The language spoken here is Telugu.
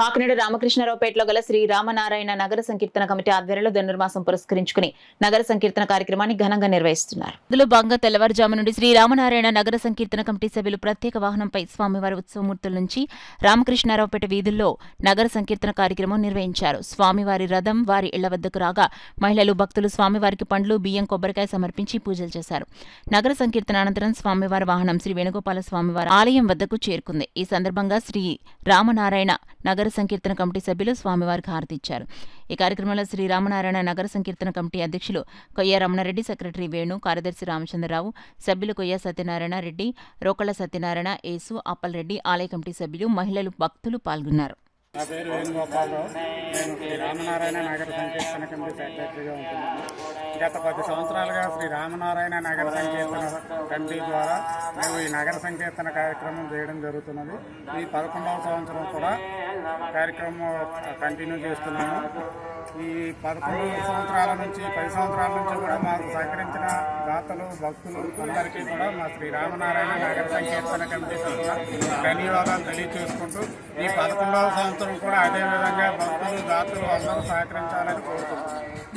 కాకినాడ రామకృష్ణరావుపేటలో గల శ్రీ రామనారాయణ నగర సంకీర్తన కమిటీ ఆధ్వర్యంలో ధనుర్మాసం పురస్కరించుకుని నగర సంకీర్తన కార్యక్రమాన్ని ఘనంగా నిర్వహిస్తున్నారు. ఇందులో భాగంగా తెల్లవారుజాము నుండి శ్రీ రామనారాయణ నగర సంకీర్తన కమిటీ సభ్యులు ప్రత్యేక వాహనంపై స్వామివారి ఉత్సవమూర్తుల నుంచి రామకృష్ణరావుపేట వీధుల్లో నగర సంకీర్తన కార్యక్రమం నిర్వహించారు. స్వామివారి రథం వారి ఇళ్ల వద్దకు రాగా మహిళలు భక్తులు స్వామివారికి పండ్లు బియ్యం కొబ్బరికాయ సమర్పించి పూజలు చేశారు. నగర సంకీర్తన అనంతరం స్వామివారి వాహనం శ్రీ వేణుగోపాల స్వామివారి ఆలయం వద్దకు చేరుకుంది. ఈ సందర్భంగా శ్రీ రామనారాయణ నగర సంకీర్తన కమిటీ సభ్యులు స్వామివారికి హారతి ఇచ్చారు. ఈ కార్యక్రమంలో శ్రీ రామనారాయణ నగర సంకీర్తన కమిటీ అధ్యక్షులు కొయ్య రమణారెడ్డి, సెక్రటరీ వేణు, కార్యదర్శి రామచంద్రరావు, సభ్యులు కొయ్య సత్యనారాయణ రెడ్డి, రోకళ్ల సత్యనారాయణ, యేసు, అప్పలరెడ్డి, ఆలయ కమిటీ సభ్యులు, మహిళలు, భక్తులు పాల్గొన్నారు. నా పేరు వేణుగోపాలరావు. నేను శ్రీ రామనారాయణ నగర సంకీర్తన కమిటీ సెక్రటరీగా ఉంటున్నాను. గత 10 సంవత్సరాలుగా శ్రీ రామనారాయణ నగర సంకీర్తన కమిటీ ద్వారా మేము ఈ నగర సంకీర్తన కార్యక్రమం చేయడం జరుగుతున్నది. ఈ 11వ సంవత్సరం కూడా కార్యక్రమం కంటిన్యూ చేస్తున్నాము. ఈ 11 సంవత్సరాల నుంచి 10 సంవత్సరాల నుంచి కూడా మాకు సహకరించిన దాతలు, భక్తులు అందరికీ కూడా మా శ్రీ రామనారాయణ నగర సంకీర్తన కమిటీ తరఫున ధన్యవాదాలు తెలియజేసుకుంటూ ఈ 11వ సంవత్సరం కూడా అదేవిధంగా భక్తులు, దాతలు అందరూ సహకరించాలని కోరుతున్నాం.